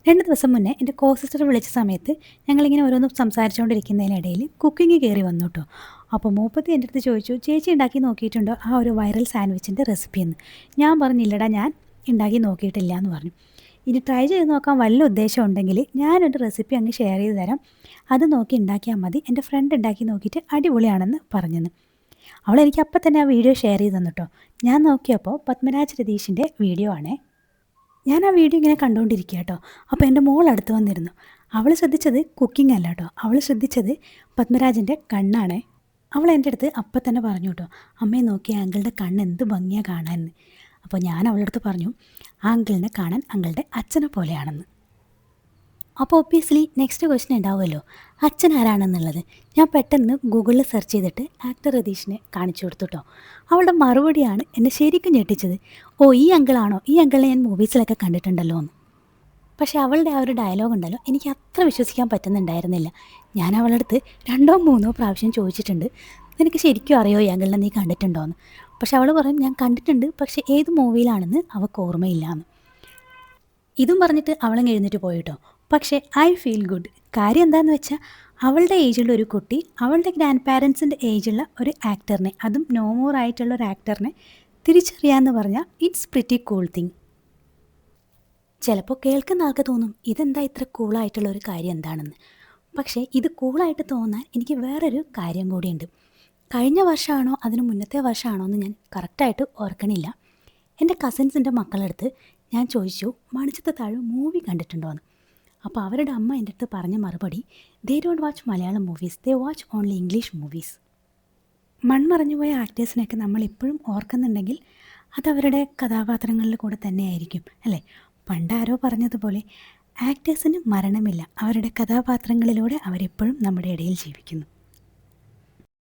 2 ദിവസം മുന്നേ എൻ്റെ കോ സിസ്റ്റർ വിളിച്ച സമയത്ത് ഞങ്ങളിങ്ങനെ ഓരോന്ന് സംസാരിച്ചുകൊണ്ടിരിക്കുന്നതിനിടയിൽ കുക്കിംഗ് കയറി വന്നു കേട്ടോ. അപ്പോൾ മൂപ്പത്തി എൻ്റെ അടുത്ത് ചോദിച്ചു, ചേച്ചി ഉണ്ടാക്കി നോക്കിയിട്ടുണ്ടോ ആ ഒരു വൈറൽ സാൻഡ്വിച്ചിൻ്റെ റെസിപ്പി എന്ന്. ഞാൻ പറഞ്ഞില്ലടാ, ഞാൻ ഉണ്ടാക്കി നോക്കിയിട്ടില്ല എന്ന് പറഞ്ഞു. ഇനി ട്രൈ ചെയ്ത് നോക്കാൻ വല്ല ഉദ്ദേശം ഉണ്ടെങ്കിൽ ഞാനൊരു റെസിപ്പി അങ്ങ് ഷെയർ ചെയ്ത് തരാം, അത് നോക്കി ഉണ്ടാക്കിയാൽ മതി, എൻ്റെ ഫ്രണ്ട് ഉണ്ടാക്കി നോക്കിയിട്ട് അടിപൊളിയാണെന്ന് പറഞ്ഞെന്ന്. അവളെനിക്ക് അപ്പം തന്നെ ആ വീഡിയോ ഷെയർ ചെയ്ത് തന്നു കേട്ടോ. ഞാൻ നോക്കിയപ്പോൾ പത്മരാജ് രതീഷിൻ്റെ വീഡിയോ ആണേ. ഞാൻ ആ വീഡിയോ ഇങ്ങനെ കണ്ടുകൊണ്ടിരിക്കുക കേട്ടോ. അപ്പോൾ എൻ്റെ മോൾ അടുത്ത് വന്നിരുന്നു. അവൾ ശ്രദ്ധിച്ചത് കുക്കിംഗ് അല്ല കേട്ടോ, അവൾ ശ്രദ്ധിച്ചത് പത്മരാജൻ്റെ കണ്ണാണേ. അവൾ എൻ്റെ അടുത്ത് അപ്പം തന്നെ പറഞ്ഞു കേട്ടോ, അമ്മയെ നോക്കി അങ്കിളുടെ കണ്ണ് എന്ത് ഭംഗിയാണ് കാണാനെന്ന്. അപ്പോൾ ഞാൻ അവളുടെ അടുത്ത് പറഞ്ഞു, ആ അങ്കിളിനെ കാണാൻ അങ്കിളുടെ അച്ഛനെ പോലെയാണെന്ന്. അപ്പോൾ ഒബ്വിയസ്ലി നെക്സ്റ്റ് ക്വസ്റ്റ്യൻ ഉണ്ടാവുമല്ലോ, അച്ഛൻ ആരാണെന്നുള്ളത്. ഞാൻ പെട്ടെന്ന് ഗൂഗിളിൽ സെർച്ച് ചെയ്തിട്ട് ആക്ടർ രതീഷിനെ കാണിച്ചു കൊടുത്തു കേട്ടോ. അവളുടെ മറുപടിയാണ് എന്നെ ശരിക്കും ഞെട്ടിച്ചത്. ഓ, ഈ അങ്കിളാണോ, ഈ അങ്കിളിനെ ഞാൻ മൂവീസിലൊക്കെ കണ്ടിട്ടുണ്ടല്ലോ എന്ന്. പക്ഷേ അവളുടെ ആ ഒരു ഡയലോഗ് ഉണ്ടല്ലോ, എനിക്ക് അത്ര വിശ്വസിക്കാൻ പറ്റുന്നുണ്ടായിരുന്നില്ല. ഞാൻ അവളുടെ അടുത്ത് 2ഓ 3ഓ പ്രാവശ്യം ചോദിച്ചിട്ടുണ്ട്, നിനക്ക് ശരിക്കും അറിയോ ഈ അങ്കിളിനെ നീ കണ്ടിട്ടുണ്ടോ എന്ന്. പക്ഷെ അവൾ പറയും ഞാൻ കണ്ടിട്ടുണ്ട്, പക്ഷേ ഏത് മൂവിയിലാണെന്ന് അവൾക്ക് ഓർമ്മയില്ല എന്ന്. ഇതും പറഞ്ഞിട്ട് അവളങ്ങ് എഴുന്നേറ്റ് പോയിട്ടോ. പക്ഷേ ഐ ഫീൽ ഗുഡ്. കാര്യം എന്താണെന്ന് വെച്ചാൽ അവളുടെ ഏജുള്ള ഒരു കുട്ടി അവളുടെ ഗ്രാൻഡ് പാരൻസിൻ്റെ ഏജുള്ള ഒരു ആക്ടറിനെ, അതും നോമോർ ആയിട്ടുള്ള ഒരു ആക്ടറിനെ തിരിച്ചറിയാമെന്ന് പറഞ്ഞാൽ ഇറ്റ്സ് പ്രിറ്റി കൂൾ തിങ്. ചിലപ്പോൾ കേൾക്കുന്ന ആൾക്ക് തോന്നും ഇതെന്താ ഇത്ര കൂളായിട്ടുള്ള ഒരു കാര്യം എന്താണെന്ന്. പക്ഷേ ഇത് കൂളായിട്ട് തോന്നാൻ എനിക്ക് വേറൊരു കാര്യം കൂടിയുണ്ട്. കഴിഞ്ഞ വർഷമാണോ അതിന് മുന്നത്തെ വർഷമാണോ എന്ന് ഞാൻ കറക്റ്റായിട്ട് ഓർക്കണില്ല. എൻ്റെ കസിൻസിൻ്റെ മക്കളടുത്ത് ഞാൻ ചോദിച്ചു, മണിച്ചിത്ത താഴ് മൂവി കണ്ടിട്ടുണ്ടോ എന്ന്. അപ്പോൾ അവരുടെ അമ്മ എൻ്റെ അടുത്ത് പറഞ്ഞ മറുപടി, they don't watch Malayalam movies, they watch only English movies. മൺമറഞ്ഞുപോയ ആക്ടേഴ്സിനെയൊക്കെ നമ്മൾ ഇപ്പോഴും ഓർക്കുന്നുണ്ടെങ്കിൽ അതവരുടെ കഥാപാത്രങ്ങളിൽ കൂടെ തന്നെയായിരിക്കും അല്ലേ. പണ്ടാരോ പറഞ്ഞതുപോലെ ആക്ടേഴ്സിന് മരണമില്ല, അവരുടെ കഥാപാത്രങ്ങളിലൂടെ അവരെപ്പോഴും നമ്മുടെ ഇടയിൽ ജീവിക്കുന്നു.